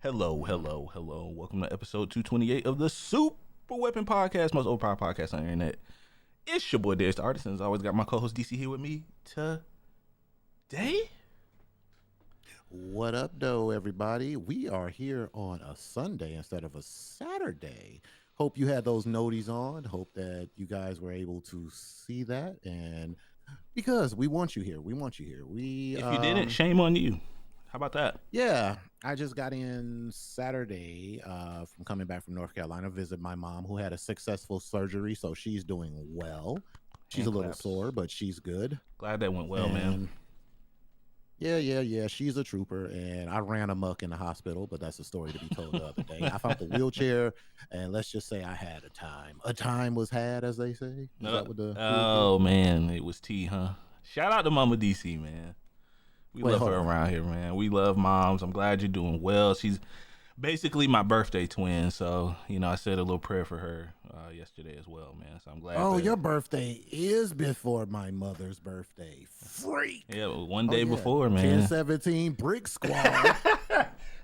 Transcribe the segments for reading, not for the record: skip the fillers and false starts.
Hello, hello, hello. Welcome to episode 228 of the Super Weapon Podcast, most overpowered podcast on the internet. It's your boy, Darius the Artist, and as always, got my co-host DC here with me today. What up, though, everybody? We are here on a Sunday instead of a Saturday. Hope you had those noties on. Hope that you guys were able to see that. And because we want you here. We want you here. If you didn't, shame on you. How about that? Yeah, I just got in Saturday from coming back from North Carolina, visit my mom who had a successful surgery. So she's doing well. She's a little sore, but she's good. Glad that went well, man. Yeah. She's a trooper, and I ran amok in the hospital, but that's a story to be told the other day. I found the wheelchair, and let's just say I had a time. A time was had, as they say. Man, it was tea, huh? Shout out to Mama DC, man. We love her around here, man. We love moms. I'm glad you're doing well. She's basically my birthday twin, so I said a little prayer for her yesterday as well, man. So I'm glad. Oh, your birthday is before my mother's birthday. Freak. Yeah, one day before, man. 1017 Brick Squad.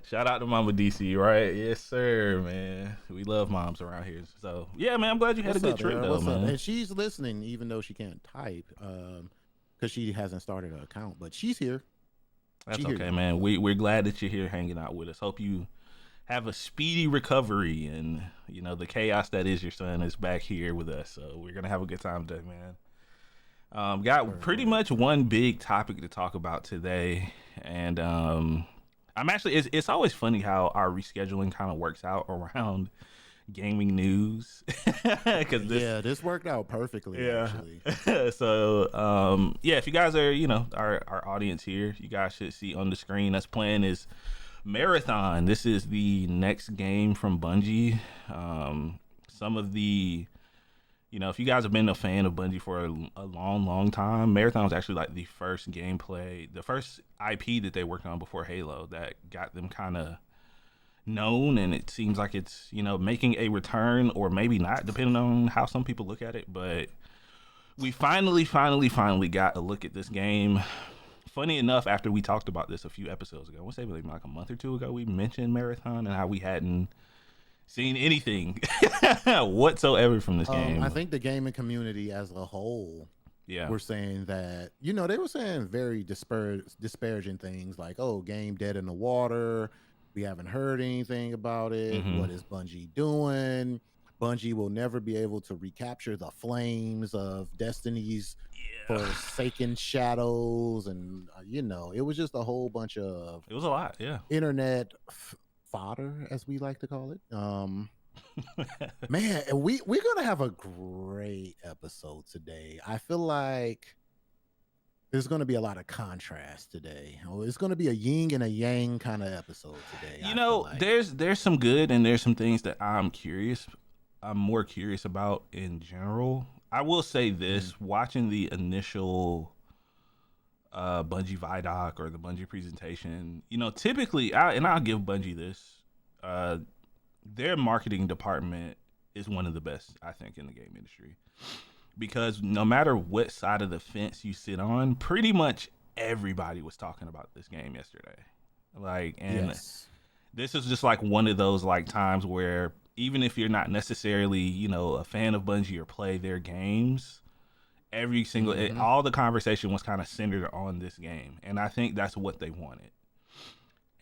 Shout out to Mama DC, right? Yes, sir, man. We love moms around here. So yeah, man. I'm glad you had a good trip, though, man. And she's listening, even though she can't type, because she hasn't started an account, but she's here. That's okay, man. We're glad that you're here hanging out with us. Hope you have a speedy recovery, and the chaos that is your son is back here with us. So we're gonna have a good time today, man. Got pretty much one big topic to talk about today, and I'm actually it's always funny how our rescheduling kind of works out around gaming news. This worked out perfectly. Actually. So if you guys are our audience here, you guys should see on the screen us playing is Marathon. This is the next game from Bungie. Some of the if you guys have been a fan of Bungie for a long time, Marathon was actually like the first IP that they worked on before Halo that got them kind of known, and it seems like it's making a return, or maybe not, depending on how some people look at it. But we finally got a look at this game. Funny enough, after we talked about this a few episodes ago, I want to say like a month or two ago, we mentioned Marathon and how we hadn't seen anything whatsoever from this game. I think the gaming community as a whole were saying that they were saying very disparaging things like, oh, game dead in the water. We haven't heard anything about it. Mm-hmm. What is Bungie doing? Bungie will never be able to recapture the flames of Destiny's forsaken shadows. And, it was just a whole bunch of... It was a lot, internet fodder, as we like to call it. Man, we're going to have a great episode today. I feel like there's going to be a lot of contrast today. It's going to be a yin and a yang kind of episode today. There's some good, and there's some things that I'm more curious about in general. I will say this, watching the initial Bungie Vidoc or the Bungie presentation, typically, I'll give Bungie this, their marketing department is one of the best, I think, in the game industry. Because no matter what side of the fence you sit on, pretty much everybody was talking about this game yesterday. This is just like one of those times where even if you're not necessarily, a fan of Bungie or play their games, every single all the conversation was kind of centered on this game, and I think that's what they wanted.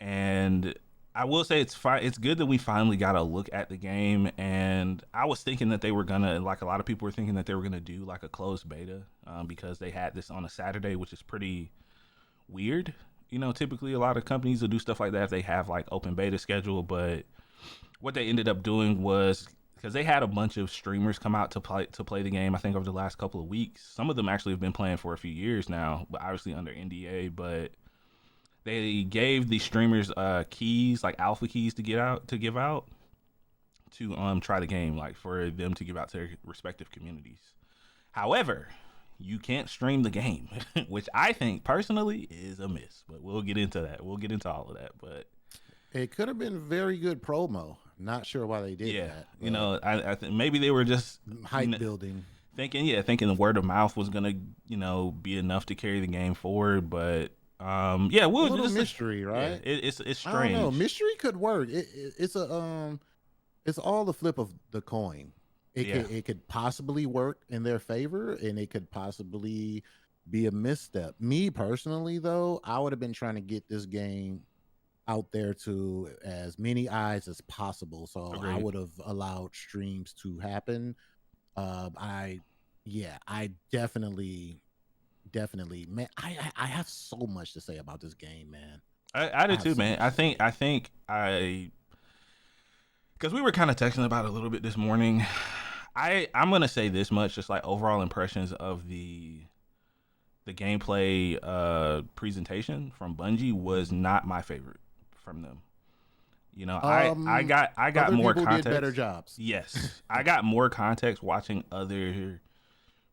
And I will say it's good that we finally got a look at the game, and I was thinking that they were gonna, a lot of people were thinking that they were gonna do a closed beta, because they had this on a Saturday, which is pretty weird. Typically a lot of companies will do stuff like that if they have open beta schedule, but what they ended up doing was, because they had a bunch of streamers come out to play the game, I think over the last couple of weeks. Some of them actually have been playing for a few years now, but obviously under NDA, but they gave the streamers keys, alpha keys to give out to try the game, for them to give out to their respective communities. However, you can't stream the game, which I think personally is a miss, but we'll get into that. We'll get into all of that, but it could have been very good promo. Not sure why they did that. I think maybe they were just hype building, thinking the word of mouth was gonna, be enough to carry the game forward, but Yeah, A we'll little just mystery, yeah, right? it's I don't know. strange. Mystery could work. It's all the flip of the coin. Yeah, It could possibly work in their favor, and it could possibly be a misstep. Me personally, though, I would have been trying to get this game out there to as many eyes as possible. So I agreed. would have allowed streams to happen. I yeah, I definitely, man. I have so much to say about this game, man. I I did have too, so man. much to say. I think I because we were kind of texting about it a little bit this morning. I'm gonna say this much, just like overall impressions of the gameplay presentation from Bungie was Mhm. not my favorite from them. You know, I got Other more people did better context. jobs. Yes, I got more context watching other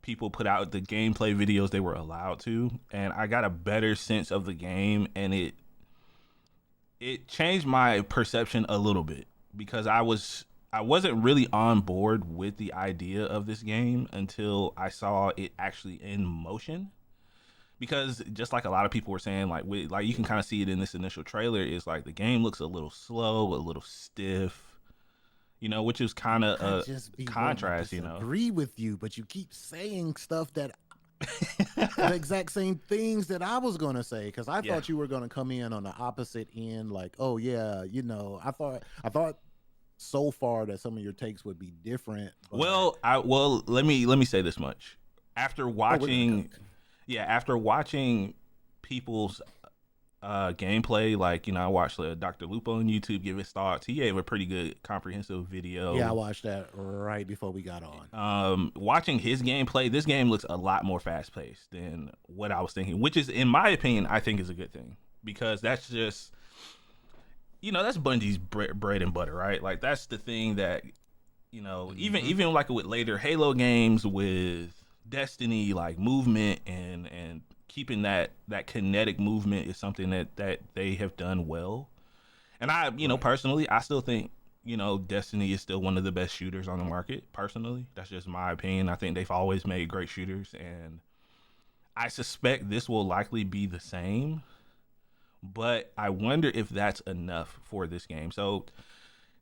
people put out the gameplay videos they were allowed to, and I got a better sense of the game, and it changed my perception a little bit because I wasn't really on board with the idea of this game until I saw it actually in motion. Because just like a lot of people were saying, like you can kind of see it in this initial trailer, is like the game looks a little slow, a little stiff, which is kind of I a just be wanting to contrast. disagree with you, but you keep saying stuff that the exact same things that I was gonna say because I Yeah. thought you were gonna come in on the opposite end, like, oh yeah, I thought so far that some of your takes would be different, but Well, let me say this much. After oh, we're gonna come watching, in. yeah, after watching people's gameplay, like I watched Dr. Lupo on YouTube give his thoughts. He gave a pretty good comprehensive Yeah, I video. watched that right before we got on. Watching his gameplay, this game looks a lot more fast paced than what I was thinking, which is, in my opinion, I think is a good thing because that's just that's Bungie's bread and butter, right? Like that's the thing that even Hmm. even like with later Halo games, with Destiny, like movement and keeping that kinetic movement is something that they have done well. And I, Right. personally, I still think Destiny is still one of the best shooters on the market. Personally, that's just my opinion. I think they've always made great shooters, and I suspect this will likely be the same. But I wonder if that's enough for this game. So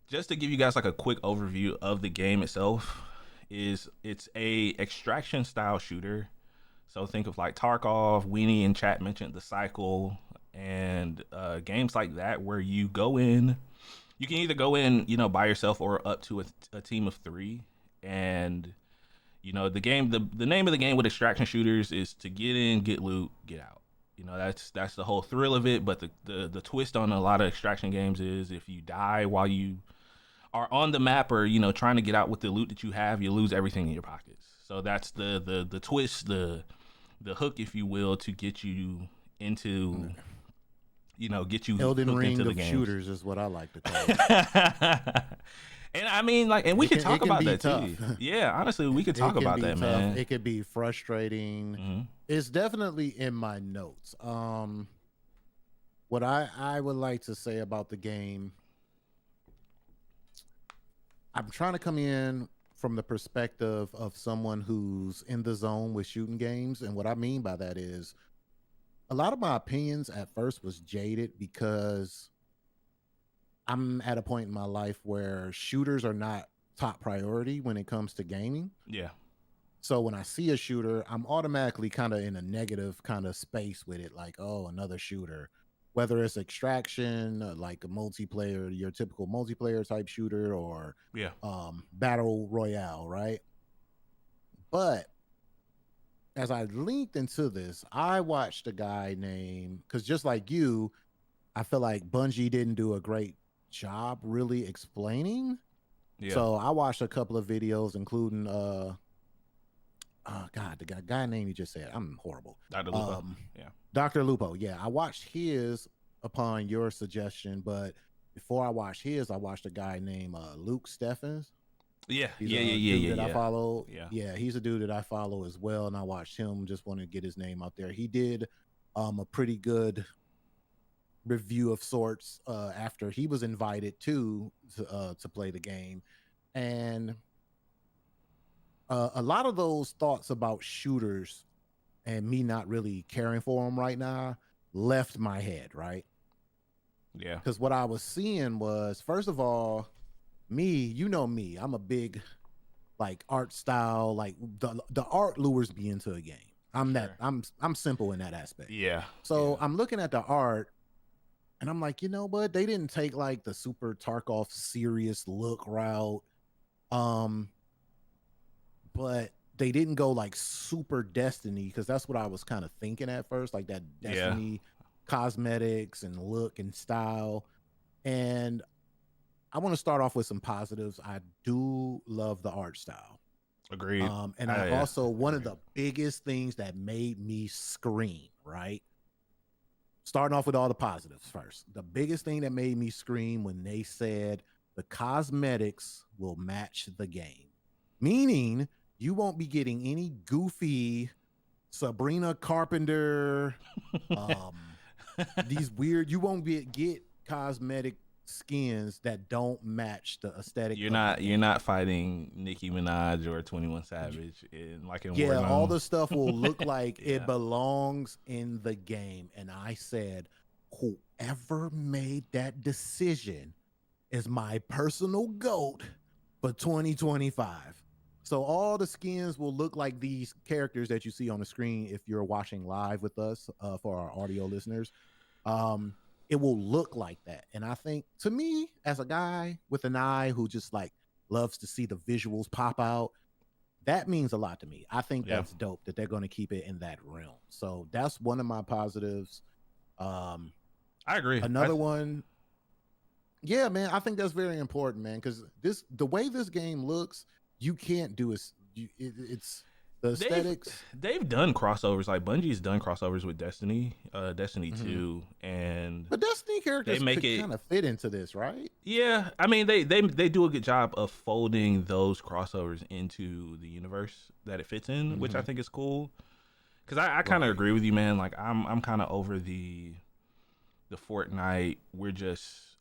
just to give you guys like a quick overview of the game itself, it's a extraction style shooter. So think of like Tarkov. Weenie in chat mentioned the cycle, and games like that where you go in. You can either go in, by yourself or up to a team of three, and the name of the game with extraction shooters is to get in, get loot, get out. That's the whole thrill of it. But the twist on a lot of extraction games is if you die while you are on the map or trying to get out with the loot that you have, you lose everything in your pockets. So that's the twist, the hook, if you will, to get you into get you Elden hooked into Ring the of games. shooters is what I like to call it. And I mean, like, and we could It talk can about be that tough. too. Yeah, honestly, we could talk It can about be that, tough. man. It could be frustrating. Hmm. It's definitely in my notes. What I would like to say about the game, I'm trying to come in from the perspective of someone who's in the zone with shooting games, and what I mean by that is a lot of my opinions at first was jaded because I'm at a point in my life where shooters are not top priority when it comes to gaming. Yeah, So when I see a shooter, I'm automatically kind of in a negative kind of space with it, like, oh, another shooter. Whether it's extraction, like a multiplayer, your typical multiplayer type shooter, or yeah, battle royale, right? But as I linked into this, I watched a guy named, because just like you, I feel like Bungie didn't do a great job really explaining. yeah. So I watched a couple of videos, including oh God, the guy name you just said. I'm horrible. Dr. Lupo. Um, Yeah, Dr. Lupo. Yeah, I watched his upon your suggestion, but before I watched his, I watched a guy named Luke Steffens. yeah, He's yeah, yeah, a yeah, dude yeah, that I yeah, follow. yeah. Yeah, he's a dude that I follow as well, and I watched him. Just want to get his name out there. He did a pretty good review of sorts after he was invited to play the game, and a lot of those thoughts about shooters and me not really caring for them right now. left my head, right? Yeah. Because what I was seeing was, first of all, you know me, I'm a big like art style, like the art lures me into a game. I'm simple in that aspect. Yeah. So I'm looking at the art and I'm like, you know what? They didn't take like the super Tarkov serious look route. But they didn't go like super Destiny, because that's what I was kind of thinking at first, like that Destiny cosmetics and look and style. And I want to start off with some positives. I do love the art style. Agreed. And one of the biggest things that made me scream, right? Starting off with all the positives first. The biggest thing that made me scream when they said the cosmetics will match the game, meaning you won't be getting any goofy Sabrina Carpenter, these weird. You won't get cosmetic skins that don't match the aesthetic. You're not fighting Nicki Minaj or 21 Savage in Warzone. All the stuff will look like it belongs in the game. And I said, whoever made that decision is my personal GOAT for 2025. So all the skins will look like these characters that you see on the screen if you're watching live with us, for our audio listeners. It will look like that. And I think, to me, as a guy with an eye who just like loves to see the visuals pop out, that means a lot to me. I think that's dope that they're going to keep it in that realm. So that's one of my positives. I agree. Another one. Yeah, man, I think that's very important, man, because the way this game looks, you can't do it. It's the aesthetics. They've done crossovers. Like Bungie's done crossovers with Destiny, Destiny 2, but Destiny characters kind of fit into this, right? Yeah, I mean they do a good job of folding those crossovers into the universe that it fits in, which I think is cool. Because I kind of agree with you, man. Like I'm kind of over the Fortnite.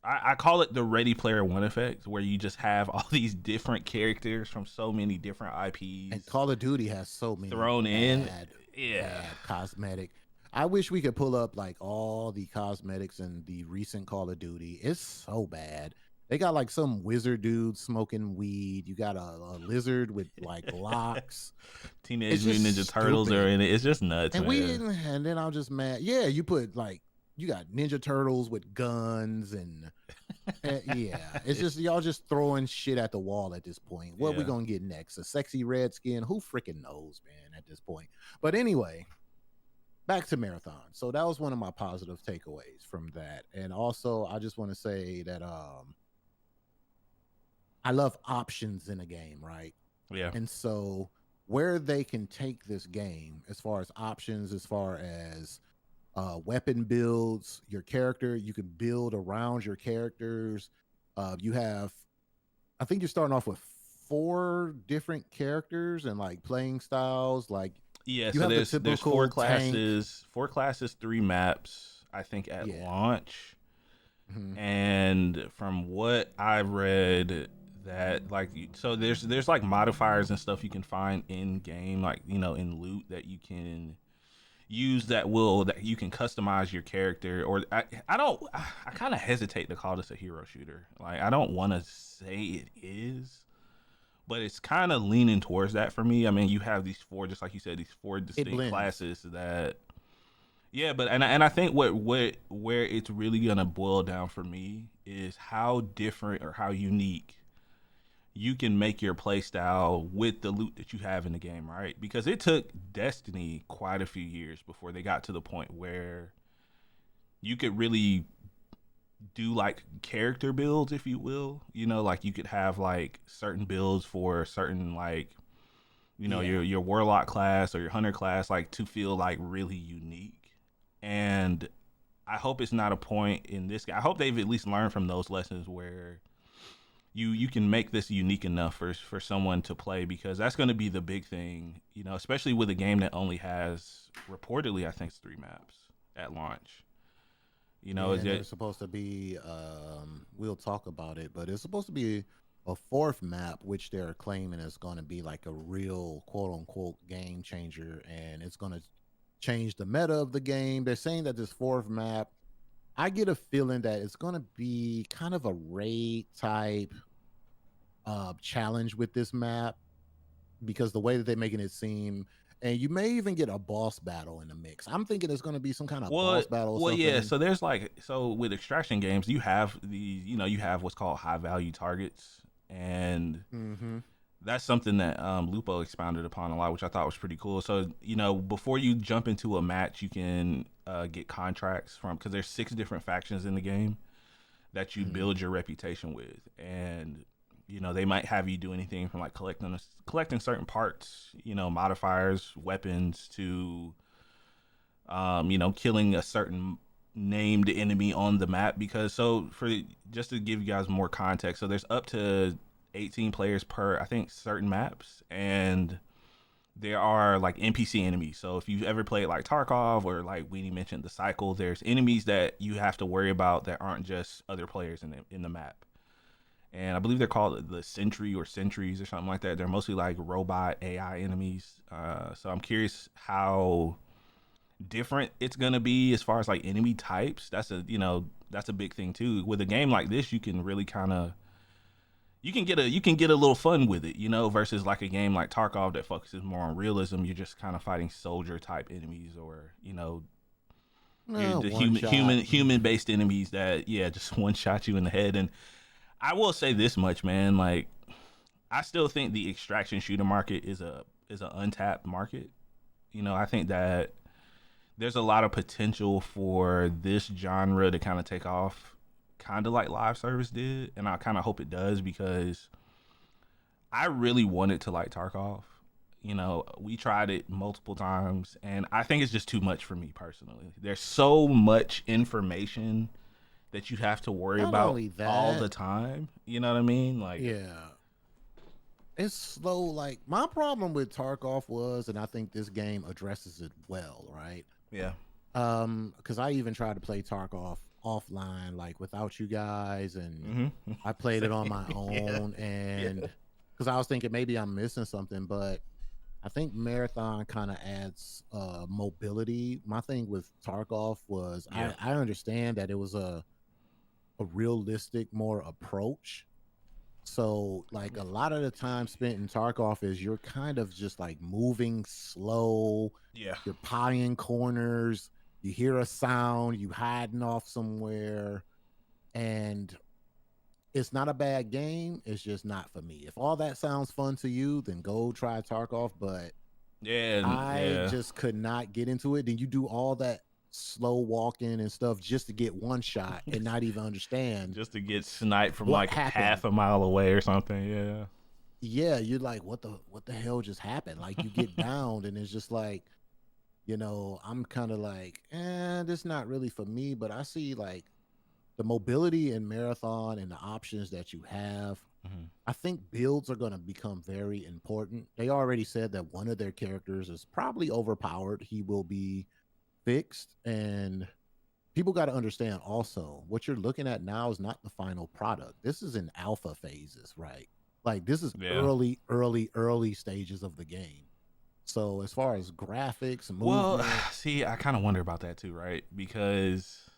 I call it the Ready Player One effect, where you just have all these different characters from so many different IPs. And Call of Duty has so many thrown in. Bad cosmetic. I wish we could pull up like all the cosmetics in the recent Call of Duty. It's so bad. They got like some wizard dude smoking weed. You got a lizard with like locks. Teenage Mutant Ninja Turtles are in it. It's just nuts. And man. And then I'm just mad. Yeah, you put like, you got Ninja Turtles with guns and it's just y'all just throwing shit at the wall at this point. What we gonna get next? A sexy red skin? Who freaking knows, man, at this point. But anyway, back to Marathon. So that was one of my positive takeaways from that. And also I just want to say that I love options in a game, right? Yeah. And so where they can take this game as far as options, as far as weapon builds, your character, you can build around your characters. You have, I think you're starting off with 4 different characters and like playing styles. Like, so there's 4 classes, 3 maps, I think, at launch. And from what I've read, that like, so there's like modifiers and stuff you can find in game, like, in loot that you can use that you can customize your character. Or I kind of hesitate to call this a hero shooter. Like, I don't want to say it is, but it's kind of leaning towards that for me. I mean, you have these 4, just like you said, these 4 distinct classes that, but I think where it's really gonna boil down for me is how different or how unique you can make your play style with the loot that you have in the game, right? Because it took Destiny quite a few years before they got to the point where you could really do like character builds, if you will. Like you could have like certain builds for certain, like, your warlock class or your hunter class, like to feel like really unique. And I hope it's not a point in this game. I hope they've at least learned from those lessons where you can make this unique enough for someone to play, because that's going to be the big thing, especially with a game that only has, reportedly, I think, 3 maps at launch. It's supposed to be, we'll talk about it, but it's supposed to be a 4th map, which they're claiming is going to be like a real quote unquote game changer, and it's going to change the meta of the game. They're saying that this fourth map, I get a feeling that it's going to be kind of a raid type challenge with this map because the way that they're making it seem, and you may even get a boss battle in the mix. I'm thinking it's going to be some kind of boss battle or something. Yeah, so there's with extraction games, you have you have what's called high value targets, and that's something that Lupo expounded upon a lot, which I thought was pretty cool. So, before you jump into a match, you can get contracts from, because there's 6 different factions in the game that you build your reputation with, and they might have you do anything from like collecting certain parts, modifiers, weapons, to killing a certain named enemy on the map. Just to give you guys more context, so there's up to 18 players per, I think, certain maps, and there are like NPC enemies. So if you've ever played like Tarkov, or like Weenie mentioned the Cycle, there's enemies that you have to worry about that aren't just other players in the map. And I believe they're called the Sentry or Sentries or something like that. They're mostly like robot AI enemies. So I'm curious how different it's gonna be as far as like enemy types. That's a big thing too. With a game like this, you can really kind of you can get a little fun with it, versus like a game like Tarkov that focuses more on realism. You're just kind of fighting soldier type enemies, or the human based enemies that just one shot you in the head. And I will say this much, man, like I still think the extraction shooter market is an untapped market. I think that there's a lot of potential for this genre to kind of take off, kind of like live service did, and I kind of hope it does, because I really wanted to like Tarkov. We tried it multiple times, and I think it's just too much for me personally. There's so much information that you have to worry about all the time. You know what I mean? Like, yeah, it's slow. Like, my problem with Tarkov was, and I think this game addresses it well, right? Yeah. Because I even tried to play Tarkov offline, like without you guys, and I played it on my own, and because I was thinking maybe I'm missing something, but I think Marathon kind of adds mobility. My thing with Tarkov was I understand that it was a realistic more approach. So like a lot of the time spent in Tarkov is you're kind of just like moving slow. Yeah. You're potting corners. You hear a sound, you hiding off somewhere, and it's not a bad game. It's just not for me. If all that sounds fun to you, then go try Tarkov. But I just could not get into it. Then you do all that slow walking and stuff just to get one shot and not even understand, just to get sniped from like half a mile away or something. You're like, what the hell just happened? Like, you get downed, and it's just like, I'm kind of like, this not really for me. But I see like the mobility in Marathon and the options that you have. I think builds are going to become very important. They already said that one of their characters is probably overpowered. He will be fixed, and people got to understand also what you're looking at now is not the final product. This is in alpha phases, right? Like, this is early stages of the game. So as far as graphics and movement, see, I kind of wonder about that too, right? Because,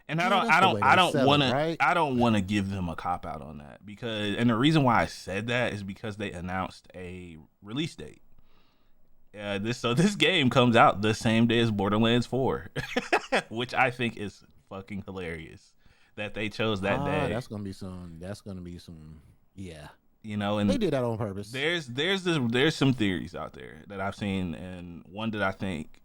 and I don't want to give them a cop out on that, because, and the reason why I said that is because they announced a release date. This game comes out the same day as Borderlands 4, which I think is fucking hilarious that they chose that day. That's gonna be some. Yeah. And they did that on purpose. There's some theories out there that I've seen, and one that I think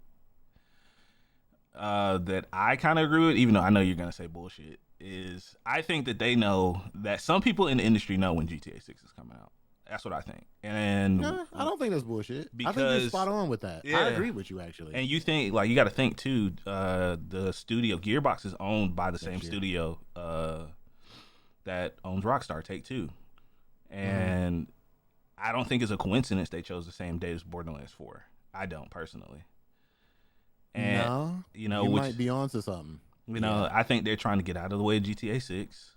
that I kind of agree with, even though I know you're gonna say bullshit, is I think that they know that some people in the industry know when GTA 6 is coming out. That's what I think. And I don't think that's bullshit. Because, I think you're spot on with that. I agree with you, actually. And you think, like, you got to think too, the studio Gearbox is owned by the same studio that owns Rockstar, Take-Two. And I don't think it's a coincidence they chose the same day as Borderlands 4. I don't, personally. And you might be onto something. I think they're trying to get out of the way of GTA 6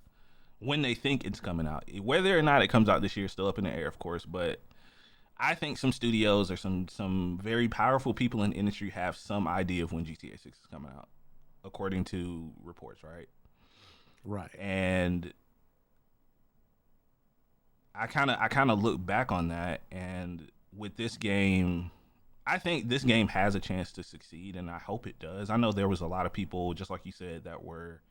when they think it's coming out. Whether or not it comes out this year is still up in the air, of course, but I think some studios or some very powerful people in the industry have some idea of when GTA 6 is coming out, according to reports, right? Right. And I kind of look back on that, and with this game, I think this game has a chance to succeed, and I hope it does. I know there was a lot of people, just like you said, that were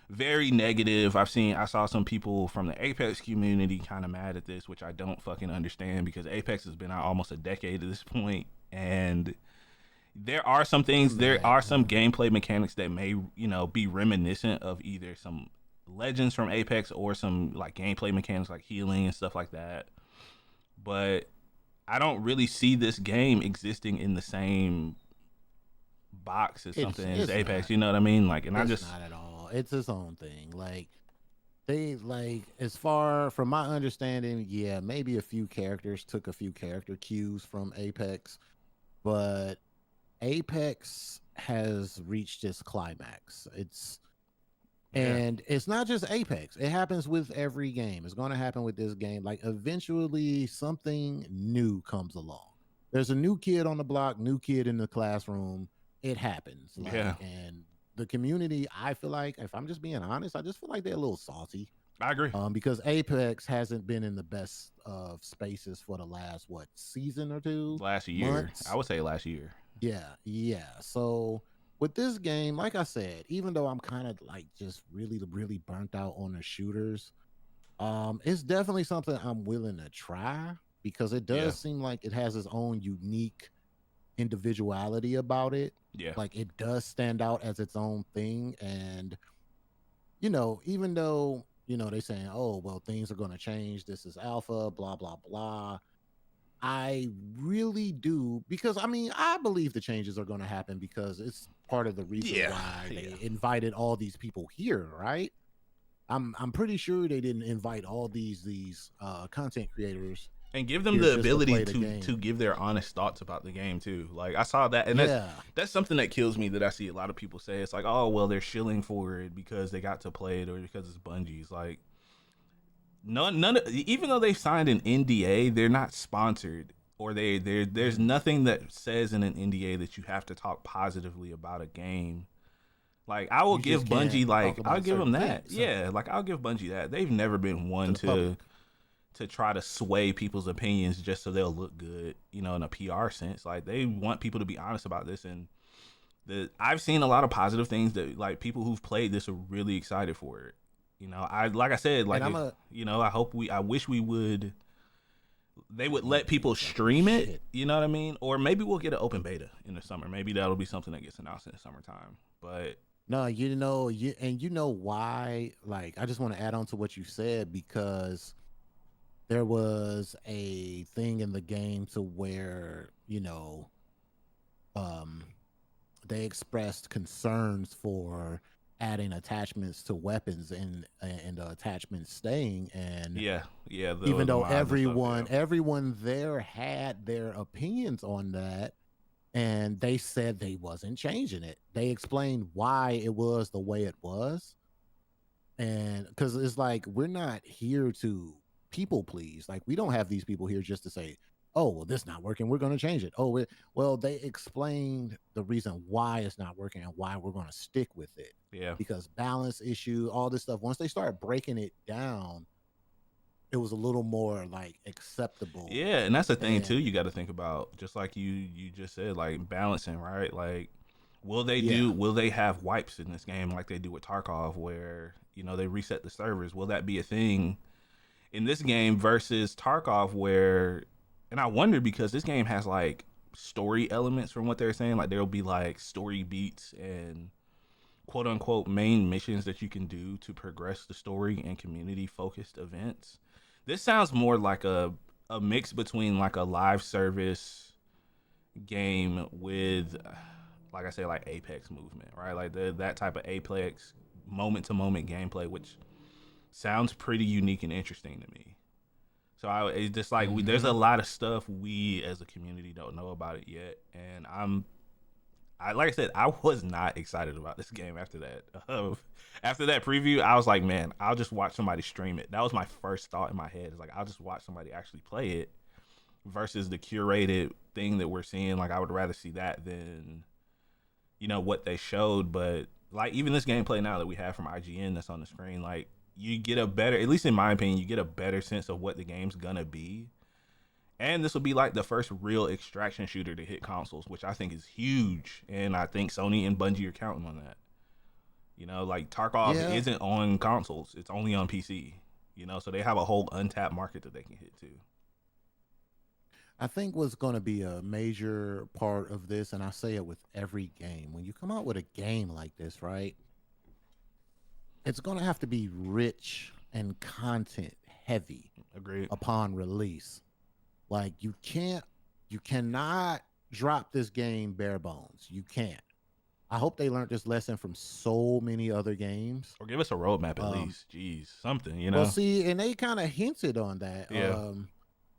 very negative. I saw some people from the Apex community kind of mad at this, which I don't fucking understand because Apex has been out almost a decade at this point, and there are some things, there are some gameplay mechanics that may, be reminiscent of either some legends from Apex or some like gameplay mechanics like healing and stuff like that. But I don't really see this game existing in the same box as something as Apex. Not, you know what I mean? Like, and I just not at all. It's its own thing. Like they like as far from my understanding, yeah, maybe a few characters took a few character cues from Apex, but Apex has reached its climax. And it's not just Apex. It happens with every game. It's going to happen with this game. Like eventually something new comes along. There's a new kid on the block, new kid in the classroom. It happens. Like, and the community, I feel like, if I'm just being honest, I just feel like they're a little salty. I agree. Because Apex hasn't been in the best of spaces for the last, season or two? Last year. Months? I would say last year. Yeah. So with this game, like I said, even though I'm kind of like just really, really burnt out on the shooters, it's definitely something I'm willing to try because it does seem like it has its own unique individuality about it. Yeah. Like it does stand out as its own thing. And, even though, they're saying, oh, well, things are going to change. This is alpha, blah, blah, blah. I really do, because I believe the changes are going to happen because it's part of the reason why they invited all these people here, right? I'm pretty sure they didn't invite all these content creators and give them the ability to give their honest thoughts about the game too. Like I saw that, and that's something that kills me that I see a lot of people say. It's like, oh well, they're shilling for it because they got to play it or because it's Bungie's. Like none even though they signed an NDA, they're not sponsored, or there's nothing that says in an NDA that you have to talk positively about a game. Like I will give Bungie, like I'll give them that. Yeah, like I'll give Bungie that. They've never been one to try to sway people's opinions just so they'll look good, in a PR sense. Like they want people to be honest about this, and I've seen a lot of positive things that like people who've played this are really excited for it. Like I said, like I wish they would let people stream it. You know what I mean? Or maybe we'll get an open beta in the summer. Maybe that'll be something that gets announced in the summertime. But no, you know why? Like I just want to add on to what you said, because there was a thing in the game to where they expressed concerns for adding attachments to weapons and the attachments staying, and even though everyone there had their opinions on that, and they said they wasn't changing it. They explained why it was the way it was, and because it's like we're not here to people please. Like we don't have these people here just to say, oh well, this not working, we're going to change it. Well, they explained the reason why it's not working and why we're going to stick with it. Because balance issue, all this stuff, once they start breaking it down, it was a little more like acceptable. And that's the thing too, you got to think about, just like you just said, like balancing, right? Like will they have wipes in this game like they do with Tarkov, where they reset the servers? Will that be a thing in this game versus Tarkov, where, and I wonder, because this game has like story elements from what they're saying, like there'll be like story beats and quote unquote main missions that you can do to progress the story and community focused events. This sounds more like a mix between like a live service game with, like I say, like Apex movement, right? Like that type of Apex moment to moment gameplay, which sounds pretty unique and interesting to me. So it's just like there's a lot of stuff we as a community don't know about it yet, and like I said, I was not excited about this game after that. After that preview, I was like, man, I'll just watch somebody stream it. That was my first thought in my head. It's like I'll just watch somebody actually play it, versus the curated thing that we're seeing. Like, I would rather see that than, what they showed. But like, even this gameplay now that we have from IGN that's on the screen, like, you get a better, at least in my opinion, you get a better sense of what the game's gonna be. And this will be like the first real extraction shooter to hit consoles, which I think is huge. And I think Sony and Bungie are counting on that. Like Tarkov isn't on consoles. It's only on PC. So they have a whole untapped market that they can hit too. I think what's going to be a major part of this, and I say it with every game, when you come out with a game like this, right? It's going to have to be rich and content heavy. Agreed. Upon release. Like you cannot drop this game bare bones. You can't. I hope they learned this lesson from so many other games. Or give us a roadmap at least. Jeez, something, Well, see, and they kind of hinted on that. Yeah.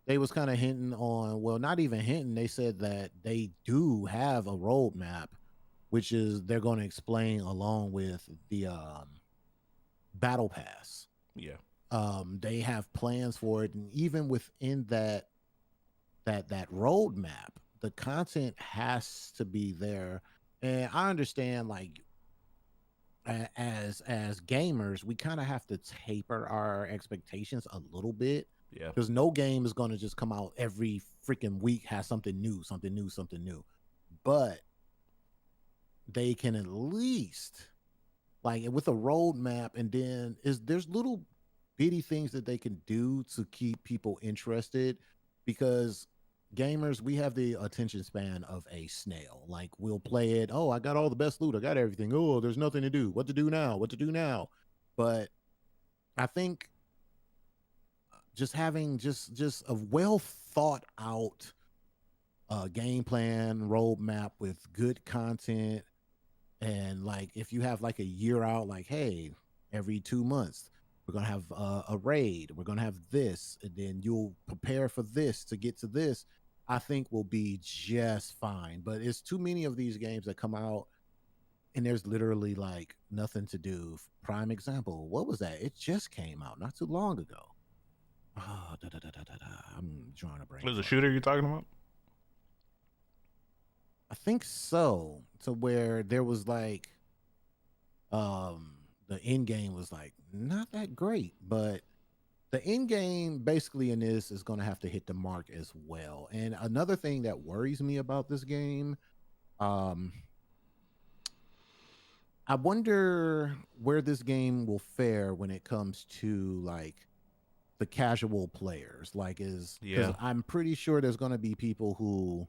They was kind of hinting on, well, not even hinting. They said that they do have a roadmap, which is they're going to explain along with the battle pass. Yeah. They have plans for it, and even within that roadmap, the content has to be there. And I understand, like, as gamers, we kind of have to taper our expectations a little bit. Yeah. Because no game is going to just come out every freaking week, has something new. But they can at least, like, with a roadmap, and then there's little bitty things that they can do to keep people interested, because gamers, we have the attention span of a snail. Like, we'll play it. Oh, I got all the best loot. I got everything. Oh, there's nothing to do. What to do now? But I think just having just a well thought out game plan, roadmap with good content, and like if you have like a year out, like, hey, every 2 months we're gonna have a raid. We're gonna have this, and then you'll prepare for this to get to this. I think will be just fine. But it's too many of these games that come out and there's literally like nothing to do. Prime example, what was that? It just came out not too long ago. Oh, I'm drawing a brain. Was it a shooter you're talking about? I think so. To where there was like, the end game was like not that great, but the end game basically in this is going to have to hit the mark as well. And another thing that worries me about this game, I wonder where this game will fare when it comes to like the casual players. Like, because I'm pretty sure there's going to be people who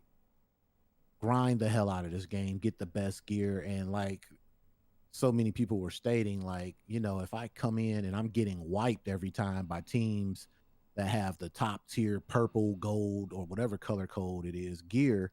grind the hell out of this game, get the best gear, and like so many people were stating, like, if I come in and I'm getting wiped every time by teams that have the top tier purple, gold, or whatever color code it is gear,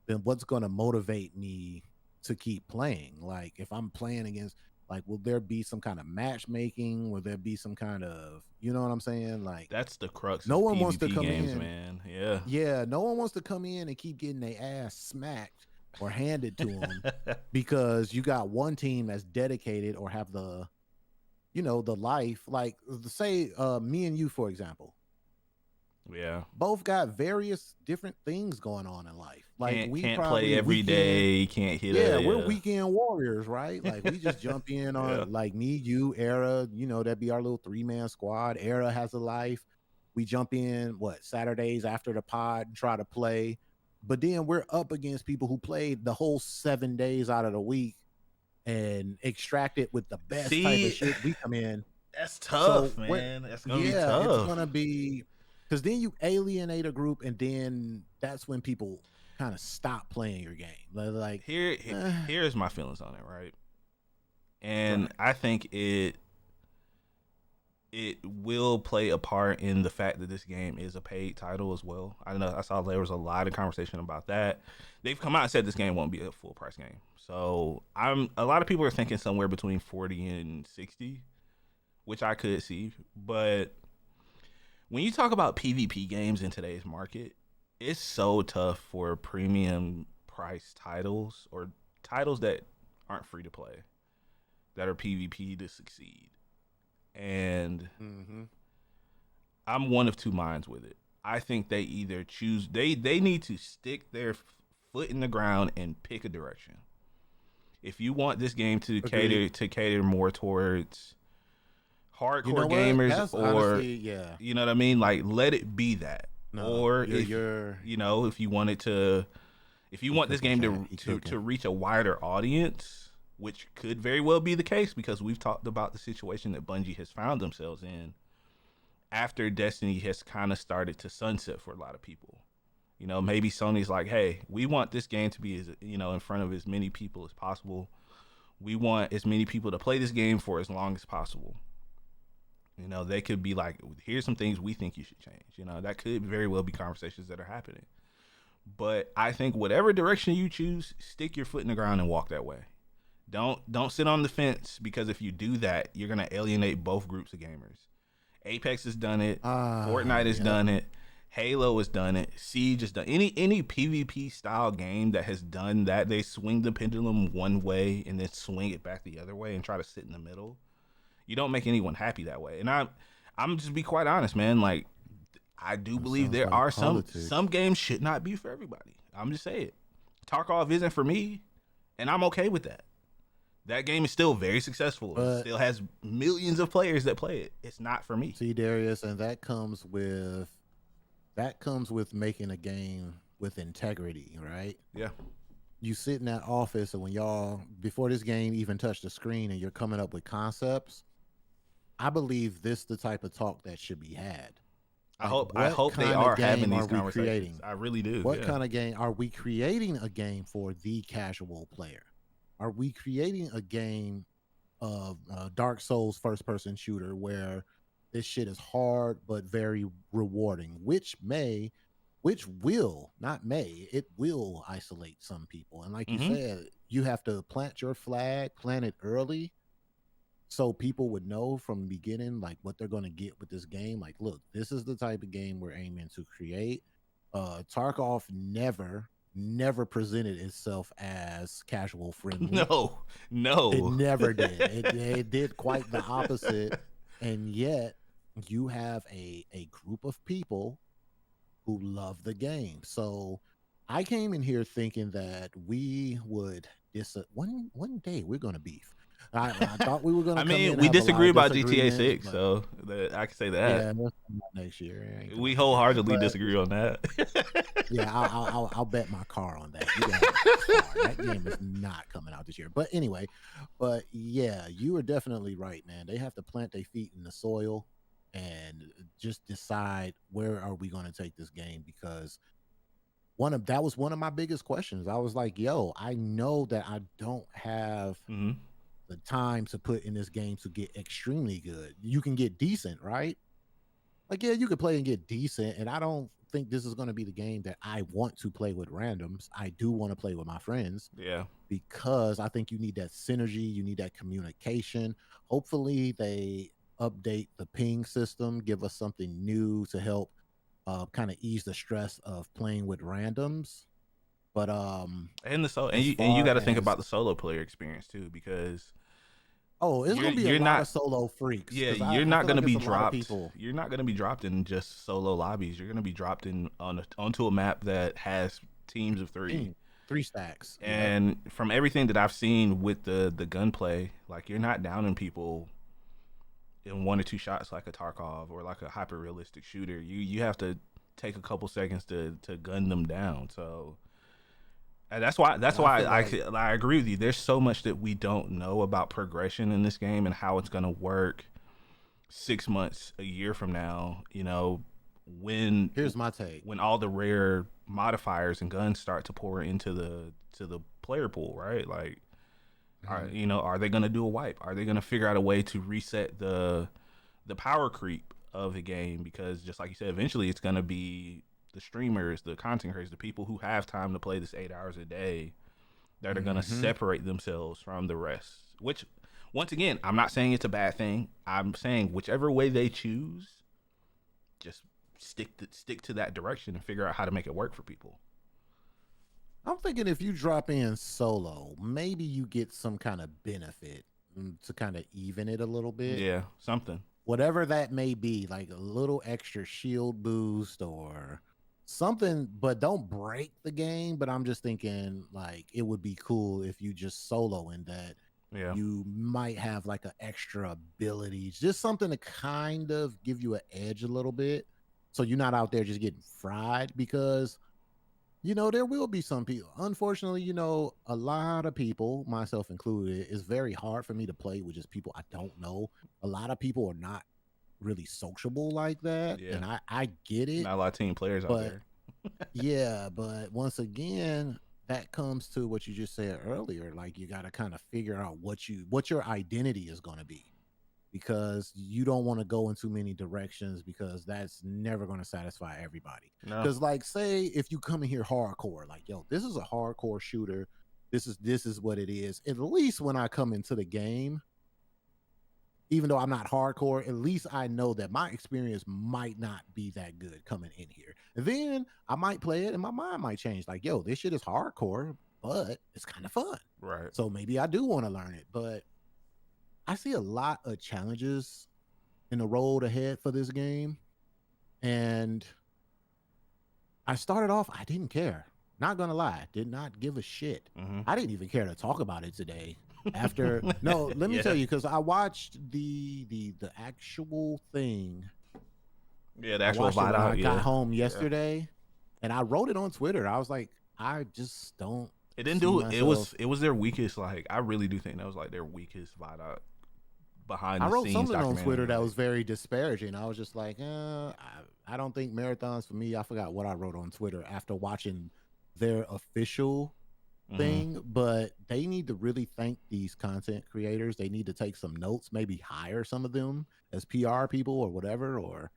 then what's going to motivate me to keep playing? Like, if I'm playing against, like, will there be some kind of matchmaking? Will there be some kind of, you know what I'm saying? Like, that's the crux. No one PvP wants to come games, in, man. Yeah, no one wants to come in and keep getting their ass smacked or handed to them because you got one team that's dedicated or have the, the life. Like, say, me and you, for example. Yeah. Both got various different things going on in life. Like, we can't probably play every day. Can't hit. We're weekend warriors, right? Like, we just jump in on like me, you, Era. That'd be our little 3-man squad. Era has a life. We jump in Saturdays after the pod and try to play. But then we're up against people who played the whole 7 days out of the week and extract it with the best type of shit. We come in. That's tough, man. That's gonna be tough. It's gonna be, because then you alienate a group, and then that's when people kind of stop playing your game. Like, here's my feelings on it, right? And I think it will play a part in the fact that this game is a paid title as well. I saw there was a lot of conversation about that. They've come out and said this game won't be a full price game. So a lot of people are thinking somewhere between 40 and 60, which I could see. But when you talk about PvP games in today's market, it's so tough for premium price titles or titles that aren't free to play, that are PvP, to succeed. And I'm one of two minds with it. I think they either choose they need to stick their foot in the ground and pick a direction. If you want this game to cater more towards hardcore gamers, that's or honestly, yeah, you know what I mean, like let it be that. no, Or if you know, if you want this game to reach a wider audience, which could very well be the case because we've talked about the situation that Bungie has found themselves in after Destiny has kind of started to sunset for a lot of people. You know, maybe Sony's like, hey, we want this game to be as, you know, in front of as many people as possible. We want as many people to play this game for as long as possible. You know, they could be like, here's some things we think you should change. You know, that could very well be conversations that are happening. But I think whatever direction you choose, stick your foot in the ground and walk that way. Don't sit on the fence, because if you do that, you're gonna alienate both groups of gamers. Apex has done it. Fortnite has done it. Halo has done it. Siege has done any PvP style game that has done that. They swing the pendulum one way and then swing it back the other way and try to sit in the middle. You don't make anyone happy that way. And I'm just be quite honest, man. Like, I do believe there are some games should not be for everybody. I'm just saying. Tarkov isn't for me, and I'm okay with that. That game is still very successful. It still has millions of players that play it. It's not for me. See, Darius, and that comes with making a game with integrity, right? Yeah. You sit in that office, and when y'all, before this game even touched the screen, and you're coming up with concepts, I believe this is the type of talk that should be had. Like, I hope they are having these conversations. I really do. What kind of game are we creating? A game for the casual player? Are we creating a game of Dark Souls first-person shooter where this shit is hard but very rewarding, which will isolate some people. And like you said, you have to plant your flag, plant it early, so people would know from the beginning like what they're going to get with this game. Like, look, this is the type of game we're aiming to create. Tarkov never presented itself as casual friendly. No, it never did. It did quite the opposite. And yet you have a group of people who love the game. So I came in here thinking that we would one day we're going to beef. I thought we were going to. I mean, we disagree about GTA 6, so I can say that. Yeah, next year. We wholeheartedly disagree on that. Yeah, I'll bet my car on that. That game is not coming out this year. But anyway, yeah, you are definitely right, man. They have to plant their feet in the soil and just decide where are we going to take this game, because that was one of my biggest questions. I was like, yo, I know that I don't have the time to put in this game to get extremely good. You can get decent, right? Like, yeah, you could play and get decent, and I don't think this is going to be the game that I want to play with randoms. I do want to play with my friends. Yeah. Because I think you need that synergy, you need that communication. Hopefully they update the ping system, give us something new to help kind of ease the stress of playing with randoms. But and you got to think about the solo player experience too, because it's gonna be a lot of solo freaks. Yeah, you're not gonna be dropped. You're not gonna be dropped in just solo lobbies. You're gonna be dropped in onto a map that has teams of three stacks. And from everything that I've seen with the gunplay, like, you're not downing people in 1 or 2 shots like a Tarkov or like a hyper realistic shooter. You have to take a couple seconds to gun them down. So. And that's why I agree with you. There's so much that we don't know about progression in this game and how it's going to work 6 months, a year from now. You know, here's my take. When all the rare modifiers and guns start to pour into the player pool, right? Like, are they going to do a wipe? Are they going to figure out a way to reset the power creep of the game? Because just like you said, eventually it's going to be the streamers, the content creators, the people who have time to play this 8 hours a day that are going to separate themselves from the rest. Which, once again, I'm not saying it's a bad thing. I'm saying whichever way they choose, just stick to that direction and figure out how to make it work for people. I'm thinking if you drop in solo, maybe you get some kind of benefit to kind of even it a little bit. Yeah, something. whatever that may be, like a little extra shield boost or something, but don't break the game. But I'm just thinking like it would be cool if you just solo in that. Yeah. You might have like an extra ability, just something to kind of give you an edge a little bit. So you're not out there just getting fried because, there will be some people. Unfortunately, a lot of people, myself included, it's very hard for me to play with just people I don't know. A lot of people are not really sociable like that. Yeah. And I get it. Not a lot of team players out there. Yeah, but once again, that comes to what you just said earlier. Like you got to kind of figure out what your identity is going to be, because you don't want to go in too many directions, because that's never going to satisfy everybody. Because like, say if you come in here hardcore, like, yo, this is a hardcore shooter. This is what it is. At least when I come into the game, even though I'm not hardcore, at least I know that my experience might not be that good coming in here. And then I might play it and my mind might change. Like, yo, this shit is hardcore, but it's kind of fun. Right. So maybe I do want to learn it. But I see a lot of challenges in the road ahead for this game. And I started off, I didn't care. Not going to lie. Did not give a shit. Mm-hmm. I didn't even care to talk about it today. After let me tell you, because I watched the actual thing. Yeah, the actual VOD. I got home yesterday, and I wrote it on Twitter. I was like, I just don't. It didn't do it. It was their weakest. Like, I really do think that was like their weakest VOD behind the scenes. I wrote something on Twitter that was very disparaging. I was just like, I don't think marathons for me. I forgot what I wrote on Twitter after watching their official thing, but they need to really thank these content creators. They need to take some notes, maybe hire some of them as PR people or whatever, or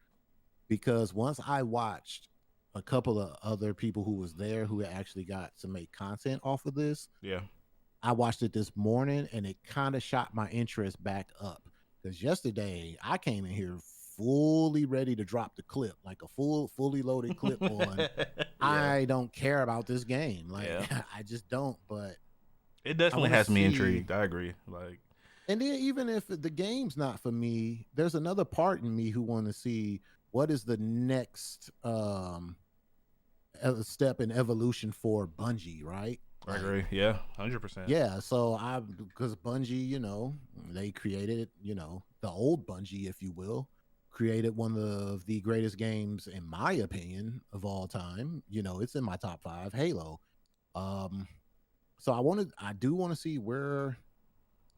because once I watched a couple of other people who was there who actually got to make content off of this, I watched it this morning and it kind of shot my interest back up, because yesterday I came in here fully ready to drop the clip, like a fully loaded clip on I don't care about this game. Like I just don't, but it definitely has me intrigued. I agree. Like, and then even if the game's not for me, there's another part in me who want to see what is the next step in evolution for Bungie, right? I agree. Yeah, 100%. Yeah, so because Bungie, they created, the old Bungie, if you will, created one of the greatest games, in my opinion, of all time. It's in my top 5, Halo. So I do want to see where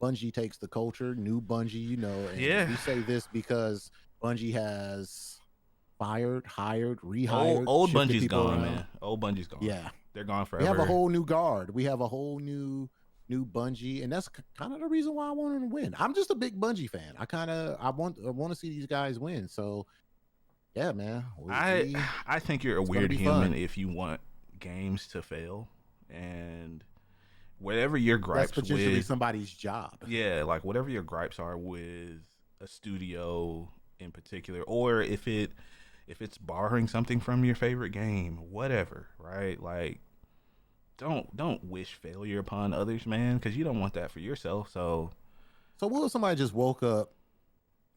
Bungie takes the culture, new Bungie, and we say this because Bungie has fired, hired, rehired. Old Bungie's gone, man. Old Bungie's gone. Yeah. They're gone forever. We have a whole new guard. We have a whole new Bungie, and that's kind of the reason why I want them to win. I'm just a big Bungie fan. I want to see these guys win. So yeah, man. I think you're a weird human if you want games to fail, and whatever your gripes that's potentially with somebody's job. Yeah, like whatever your gripes are with a studio in particular, or if it's borrowing something from your favorite game, whatever, right? Like, don't wish failure upon others, man, because you don't want that for yourself. So what if somebody just woke up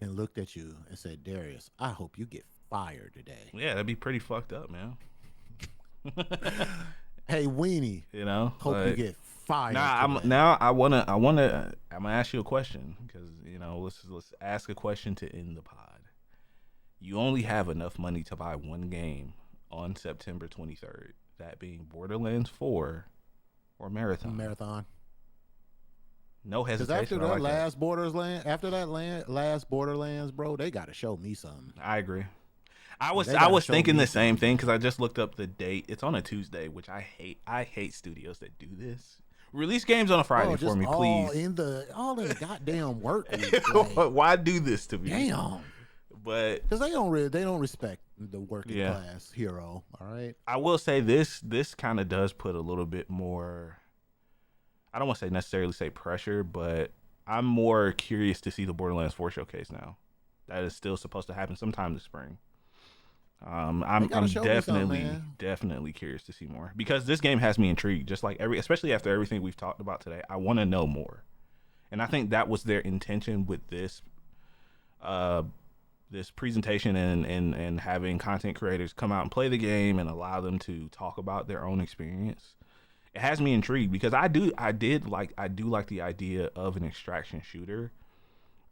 and looked at you and said, Darius, I hope you get fired today? Yeah, that'd be pretty fucked up, man. Hey, Weenie, hope you get fired. I'm gonna ask you a question, because let's ask a question to end the pod. You only have enough money to buy one game on September 23rd, that being Borderlands 4 or Marathon. No hesitation. After that last Borderlands, bro, they got to show me something. I agree. I was thinking the same thing, because I just looked up the date. It's on a Tuesday, which I hate. I hate studios that do this. Release games on a Friday for me, please. All in the goddamn work week. Like, why do this to me? Damn. But because they don't respect the working class hero. All right. I will say this kind of does put a little bit more, I don't want to necessarily say pressure, but I'm more curious to see the Borderlands 4 showcase now. That is still supposed to happen sometime this spring. I'm definitely curious to see more, because this game has me intrigued. Just like especially after everything we've talked about today, I want to know more, and I think that was their intention with this this presentation and having content creators come out and play the game and allow them to talk about their own experience, it has me intrigued because I do like the idea of an extraction shooter.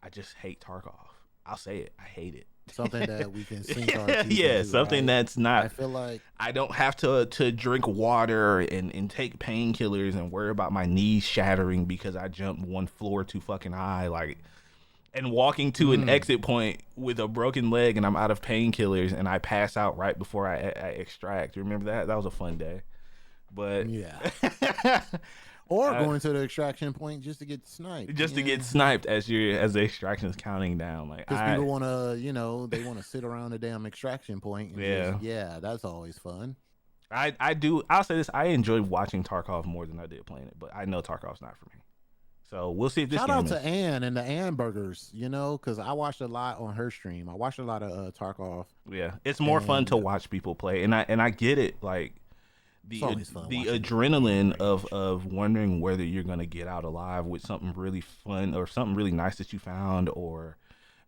I just hate Tarkov. I'll say it. I hate it. Something that we can sink our teeth yeah, into, something right? that's not. I feel like I don't have to drink water and take painkillers and worry about my knees shattering because I jumped one floor too fucking high. Like, and walking to an exit point with a broken leg and I'm out of painkillers and I pass out right before I extract. Remember that? That was a fun day. But yeah. Or going to the extraction point just to get sniped. Just to get sniped as the extraction is counting down. Like, because people want to, they want to sit around the damn extraction point. And that's always fun. I'll say this: I enjoyed watching Tarkov more than I did playing it, but I know Tarkov's not for me. So we'll see if this. Shout out to Ann and the Ann Burgers, because I watched a lot on her stream. I watched a lot of Tarkov. Yeah, it's more fun to watch people play, and I get it, like. The adrenaline of wondering whether you're going to get out alive with something really fun or something really nice that you found, or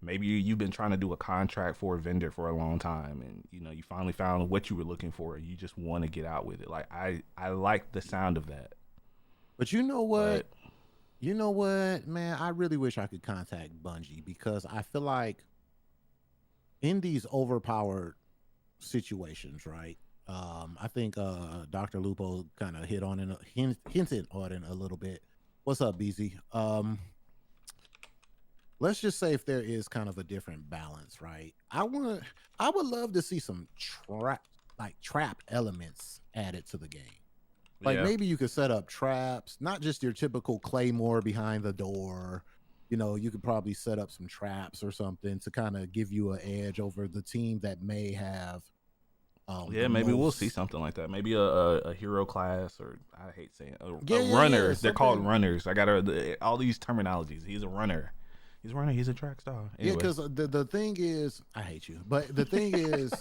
maybe you've been trying to do a contract for a vendor for a long time and you finally found what you were looking for. You just want to get out with it. Like I like the sound of that. But you know what? Man, I really wish I could contact Bungie because I feel like in these overpowered situations, right? I think Dr. Lupo kind of hinted on it a little bit. What's up, BZ? Let's just say if there is kind of a different balance, right? I would love to see some trap elements added to the game. Like maybe you could set up traps, not just your typical claymore behind the door. You could probably set up some traps or something to kind of give you an edge over the team that may have. Maybe we'll see something like that. Maybe a hero class, or I hate saying a runner. They're called runners. I got all these terminologies. He's a runner. He's a runner. He's a track star. Anyway. Yeah, because the thing is, I hate you, but the thing is,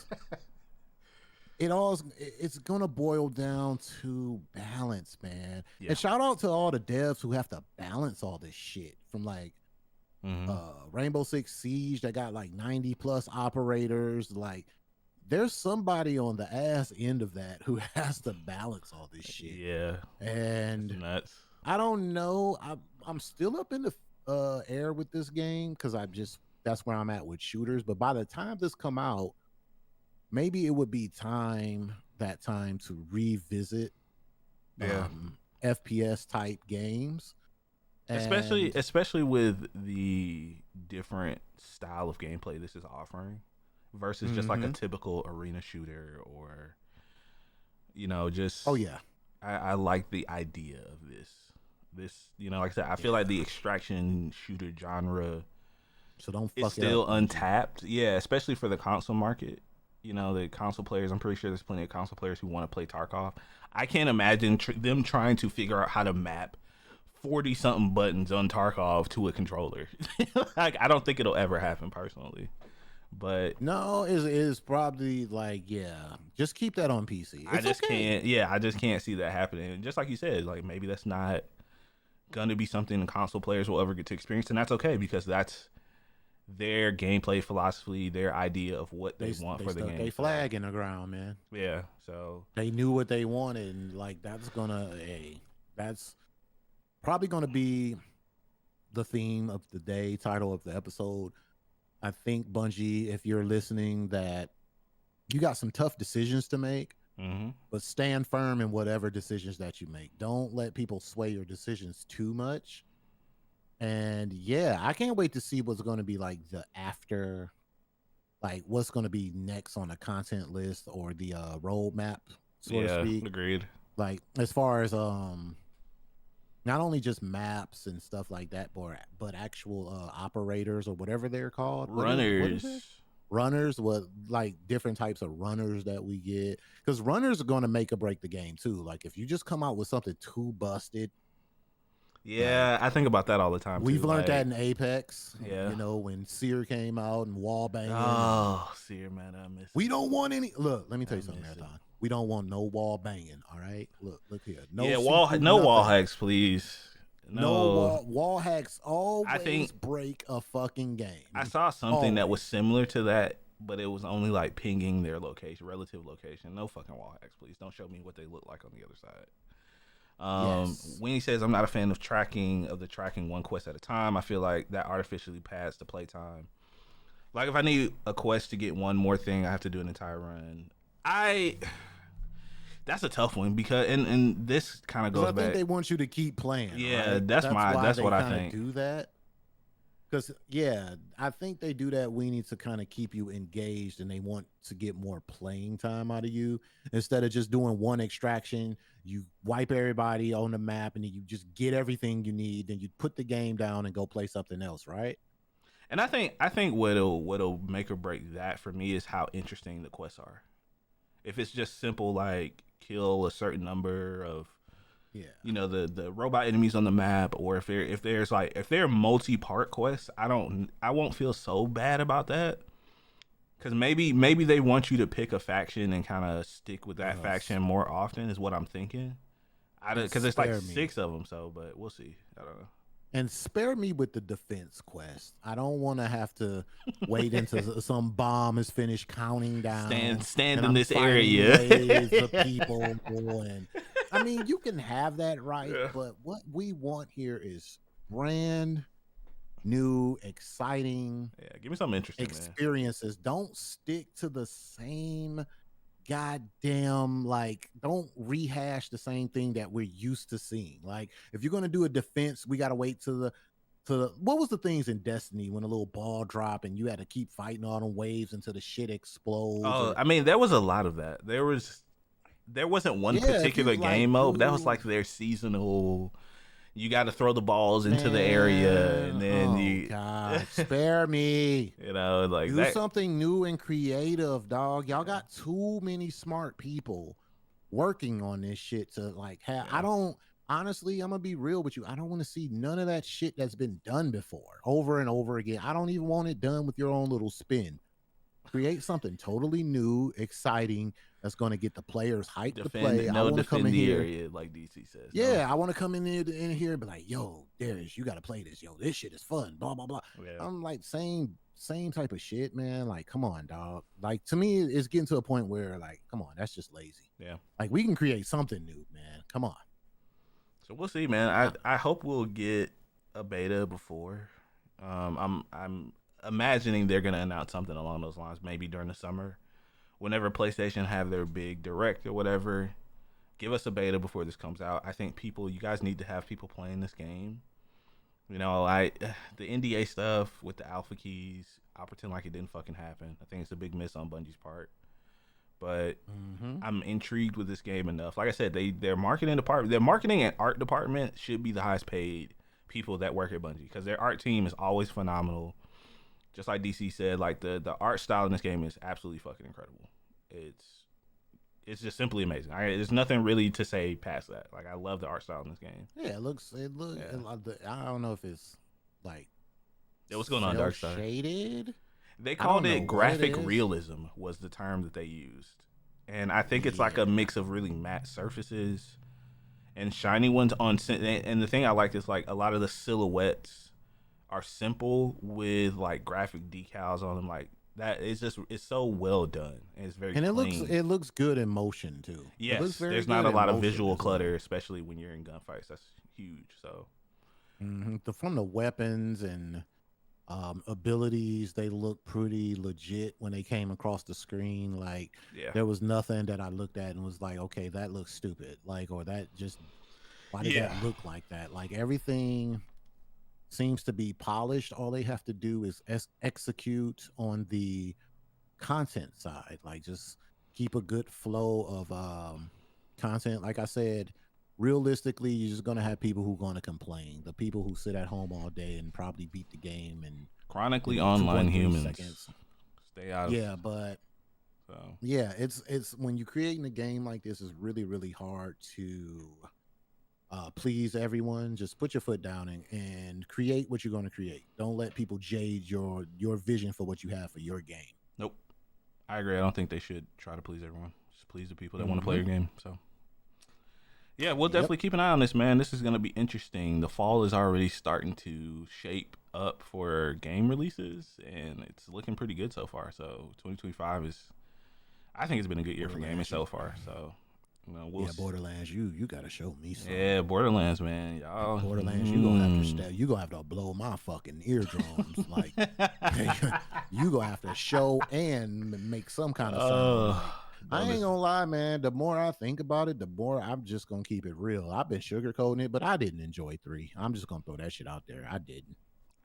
it's gonna boil down to balance, man. Yeah. And shout out to all the devs who have to balance all this shit from like Rainbow Six Siege that got like 90 plus operators, like. There's somebody on the ass end of that who has to balance all this shit. Yeah. And nuts. I don't know. I'm still up in the air with this game because that's where I'm at with shooters. But by the time this come out, maybe it would be time to revisit FPS type games. Especially with the different style of gameplay this is offering. Versus just like a typical arena shooter or, just. Oh, yeah. I like the idea of this. Like I said, I feel like the extraction shooter genre is still untapped. Yeah, especially for the console market. The console players, I'm pretty sure there's plenty of console players who want to play Tarkov. I can't imagine them trying to figure out how to map 40-something buttons on Tarkov to a controller. Like, I don't think it'll ever happen personally. But no, it's probably like just keep that on PC. I just can't see that happening. And just like you said, like maybe that's not gonna be something console players will ever get to experience, and that's okay because that's their gameplay philosophy, their idea of what they want for the game. They flag in the ground, man. Yeah, so they knew what they wanted, and like that's probably gonna be the theme of the day, title of the episode. I think, Bungie, if you're listening, that you got some tough decisions to make, but stand firm in whatever decisions that you make. Don't let people sway your decisions too much. And I can't wait to see what's going to be like what's going to be next on the content list or the roadmap, so to speak. Agreed. Like as far as not only just maps and stuff like that, but actual operators or whatever they're called. Runners, like different types of runners that we get. Because runners are going to make or break the game too. Like if you just come out with something too busted. Yeah, I think about that all the time. We've learned that in Apex. Yeah. When Seer came out and wall banging. Oh, Seer, man, I miss it. We don't want any. Look, let me tell you something, Marathon. We don't want no wall banging. All right, look here. No wall hacks, please. No, wall hacks always break a fucking game. I saw something that was similar to that, but it was only like pinging their location, relative location. No fucking wall hacks, please. Don't show me what they look like on the other side. When he says I'm not a fan of the tracking one quest at a time, I feel like that artificially pads the playtime. Like if I need a quest to get one more thing, I have to do an entire run. That's a tough one because and this kind of goes back. I think they want you to keep playing. Yeah, right? that's what I think. Do that because I think they do that. We need to kind of keep you engaged, and they want to get more playing time out of you instead of just doing one extraction. You wipe everybody on the map, and then you just get everything you need. Then you put the game down and go play something else, right? And I think what'll make or break that for me is how interesting the quests are. If it's just simple like kill a certain number of the robot enemies on the map, or if they're multi-part quests, I won't feel so bad about that. Because maybe they want you to pick a faction and kind of stick with that faction more often is what I'm thinking. Because there's like 6 of them, but we'll see. I don't know. And spare me with the defense quest. I don't want to have to wait until some bomb is finished counting down. Stand in this area. Waves of people and I mean, you can have that, right? Yeah. But what we want here is brand new, exciting. Yeah, give me something interesting. Experiences. Man. Don't stick to the same goddamn, like, don't rehash the same thing that we're used to seeing. Like, if you're gonna do a defense, we gotta wait to the what was the things in Destiny when a little ball drop and you had to keep fighting all them waves until the shit explodes? I mean, there was a lot of that. There wasn't one particular game mode. That was like their seasonal. You got to throw the balls into the area, and then God, spare me. Like do something new and creative, dog. Y'all got too many smart people working on this shit to like have. I don't honestly. I'm gonna be real with you. I don't want to see none of that shit that's been done before, over and over again. I don't even want it done with your own little spin. Create something totally new, exciting. That's going to get the players hyped to play. I want to come in here, area, like DC says. Yeah, I want to come in here and be like, "Yo, Darius, you got to play this. Yo, this shit is fun." Blah blah blah. Yeah. I'm like, same type of shit, man. Like, come on, dog. Like, to me, it's getting to a point where, like, come on, that's just lazy. Yeah. Like, we can create something new, man. Come on. So we'll see, man. I hope we'll get a beta before. I'm imagining they're gonna announce something along those lines, maybe during the summer. Whenever PlayStation have their big direct or whatever, give us a beta before this comes out. I think you guys need to have people playing this game. The NDA stuff with the alpha keys, I'll pretend like it didn't fucking happen. I think it's a big miss on Bungie's part. But I'm intrigued with this game enough. Like I said, their marketing and art department should be the highest paid people that work at Bungie because their art team is always phenomenal. Just like DC said, like the art style in this game is absolutely fucking incredible. It's just simply amazing. There's nothing really to say past that. Like, I love the art style in this game. Yeah, it looks. Yeah. I don't know if it's like. Yeah, what's going on, Darkstar? Shaded. They called it graphic realism was the term that they used, and I think it's like a mix of really matte surfaces and shiny ones on. And the thing I like is like a lot of the silhouettes are simple with like graphic decals on them, like that. It's so well done. And it's very clean. It looks good in motion too. Yes, there's not a lot of visual clutter, especially when you're in gunfights. That's huge. So from the weapons and abilities, they look pretty legit when they came across the screen. Like there was nothing that I looked at and was like, okay, that looks stupid. Like, or that just why did that look like that? Like, everything seems to be polished. All they have to do is execute on the content side. Like, just keep a good flow of content. Like I said, realistically, you're just gonna have people who are gonna complain. The people who sit at home all day and probably beat the game and chronically online humans. Seconds. Stay out. It's when you're creating a game like this, it's really, really hard to please everyone. Just put your foot down and create what you're going to create. Don't let people jade your vision for what you have for your game. Nope, I agree. I don't think they should try to please everyone. Just please the people that want to play your game. So Yeah, we'll Yep. definitely keep an eye on this, man. This is gonna be interesting. The fall is already starting to shape up for game releases, and it's looking pretty good so far. So 2025 is, I think it's been a good year for gaming Borderlands, so far. So, we'll. yeah, Borderlands. You got to show me some. Yeah, Borderlands, man, y'all. Borderlands, you gonna have to you gonna have to blow my fucking eardrums. Like you gonna have to show and make some kind of sound. Like, I ain't gonna lie, man. The more I think about it, the more I'm just gonna keep it real. I've been sugarcoating it, but I didn't enjoy 3. I'm just gonna throw that shit out there. I didn't.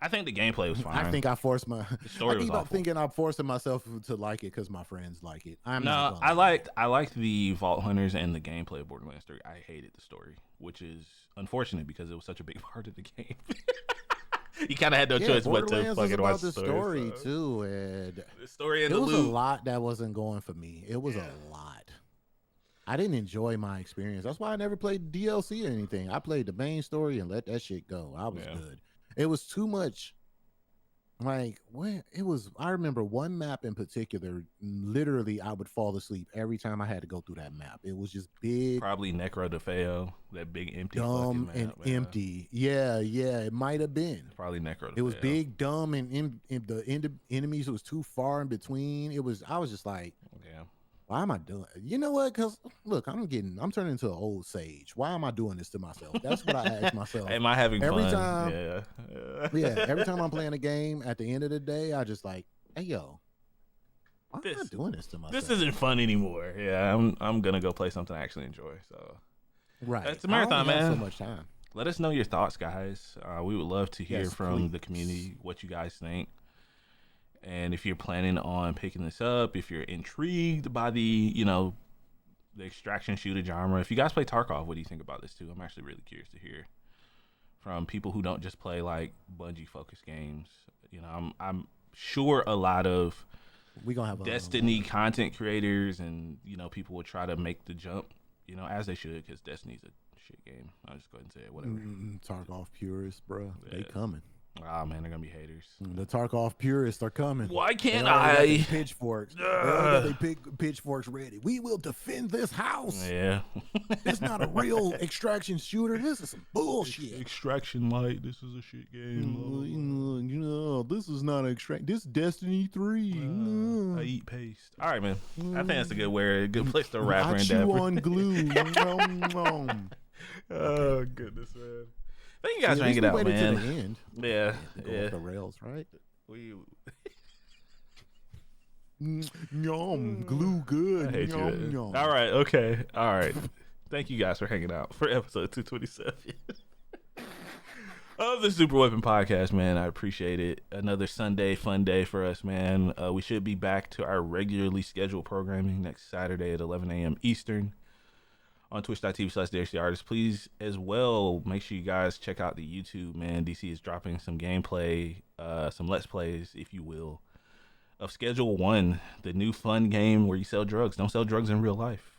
I think the gameplay was fine. I think I forced my. The story I keep was awful. thinking I'm forcing myself to like it because my friends like it. I liked the Vault Hunters and the gameplay of Borderlands 3. I hated the story, which is unfortunate because it was such a big part of the game. You kind of had no choice but to fucking watch the story too, and the story and it the was loot. a lot that wasn't going for me. It was a lot. I didn't enjoy my experience. That's why I never played DLC or anything. I played the main story and let that shit go. I was good. It was too much. Like, when it was, I remember one map in particular. Literally, I would fall asleep every time I had to go through that map. It was just big, probably Necro DeFeo, that big empty, dumb map, and empty. Yeah, it might have been. Probably Necro DeFeo. It was big, dumb, and the enemies was too far in between. I was just like, yeah. Why am I doing? You know what? Because look, I'm turning into an old sage. Why am I doing this to myself? That's what I ask myself. Am I having every fun? time? Yeah. Every time I'm playing a game, at the end of the day, I just like, hey yo, why am I doing this to myself? This isn't fun anymore. Yeah, I'm gonna go play something I actually enjoy. So, right, it's a marathon, man. So much time. Let us know your thoughts, guys. We would love to hear from the community what you guys think. And if you're planning on picking this up, if you're intrigued by the extraction shooter genre, if you guys play Tarkov, what do you think about this too? I'm actually really curious to hear from people who don't just play like Bungie focused games. I'm sure a lot of we gonna have Destiny content creators and people will try to make the jump, as they should, because Destiny's a shit game. I'll just go ahead and say it, whatever. Tarkov purists, bro, they coming. Oh man, they're gonna be haters. The Tarkov purists are coming. Why can't I? Pitchforks. They pitchforks ready. We will defend this house. Yeah. It's not a real extraction shooter. This is some bullshit. Extraction Light. This is a shit game. This is not extract. This is Destiny 3. I eat paste. All right, man. I think that's a good place to wrap. I chew on glue. Oh goodness, man. Thank you guys for hanging out, man. To the end. Yeah. Off the rails, right? Yum, glue good. I hate yum, you. All right, okay. All right. Thank you guys for hanging out for episode 227 of the Super Weapon Podcast, man. I appreciate it. Another Sunday fun day for us, man. We should be back to our regularly scheduled programming next Saturday at 11 a.m. Eastern. On twitch.tv/DHTHeArtist. Please, as well, make sure you guys check out the YouTube, man. DC is dropping some gameplay, some Let's Plays, if you will, of Schedule 1, the new fun game where you sell drugs. Don't sell drugs in real life.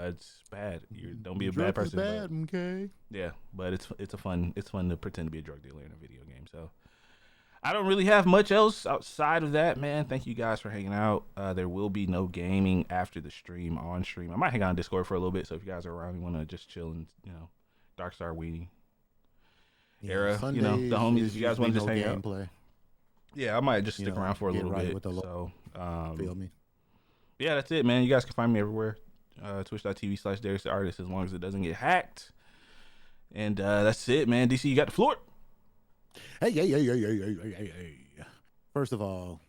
It's bad. Don't be a bad person. Bad, okay? Yeah, but it's fun to pretend to be a drug dealer in a video game. So I don't really have much else outside of that, man. Thank you guys for hanging out. There will be no gaming after the stream, on stream. I might hang out on Discord for a little bit, so if you guys are around, you want to just chill and, Dark Star Weenie era, Sundays, the homies, if you guys want to just hang out. Play. Yeah, I might just stick around for a little bit. Feel me? Yeah, that's it, man. You guys can find me everywhere. Twitch.tv/DariusTheArtist, as long as it doesn't get hacked. And that's it, man. DC, you got the floor. Hey. First of all,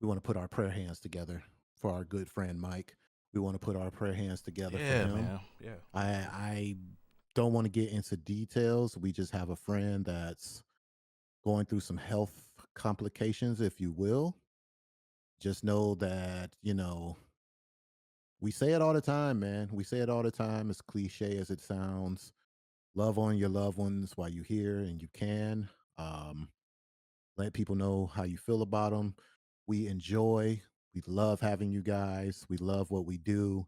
we want to put our prayer hands together for our good friend Mike. We want to put our prayer hands together for him. Man. Yeah. I don't want to get into details. We just have a friend that's going through some health complications, if you will. Just know that, we say it all the time, man. We say it all the time, as cliche as it sounds. Love on your loved ones while you're here and you can. Let people know how you feel about them. We love having you guys. We love what we do.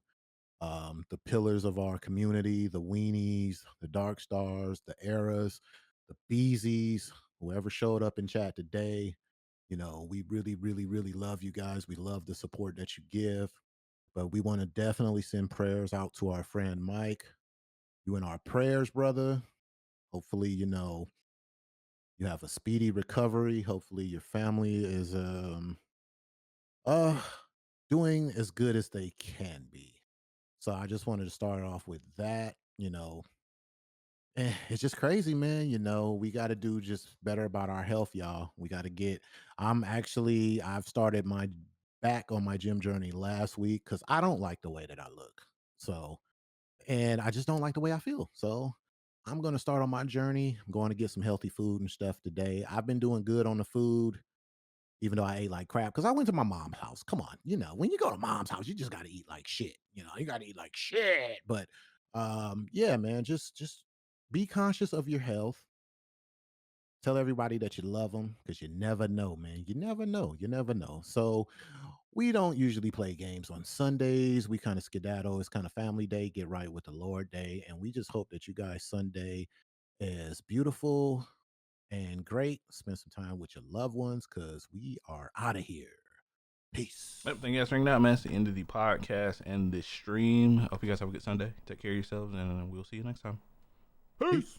The pillars of our community, the Weenies, the Dark Stars, the Eras, the Beezies, whoever showed up in chat today. We really, really, really love you guys. We love the support that you give. But we want to definitely send prayers out to our friend Mike. You in our prayers, brother. Hopefully, you have a speedy recovery. Hopefully your family is uh doing as good as they can be. So I just wanted to start off with that. It's just crazy, man. We got to do just better about our health, y'all. We got to get. I've started my back on my gym journey last week because I don't like the way that I look. So, and I just don't like the way I feel. So, I'm going to start on my journey. I'm going to get some healthy food and stuff today. I've been doing good on the food, even though I ate like crap because I went to my mom's house. Come on, when you go to mom's house, you just got to eat like shit. You got to eat like shit. But yeah, man, just be conscious of your health. Tell everybody that you love them because you never know, man. You never know. You never know. So we don't usually play games on Sundays. We kind of skedaddle. It's kind of family day, get right with the Lord day. And we just hope that you guys Sunday is beautiful and great. Spend some time with your loved ones because we are out of here. Peace. Yep, thank you guys for hanging out, man. It's the end of the podcast and this stream. Hope you guys have a good Sunday. Take care of yourselves, and we'll see you next time. Peace.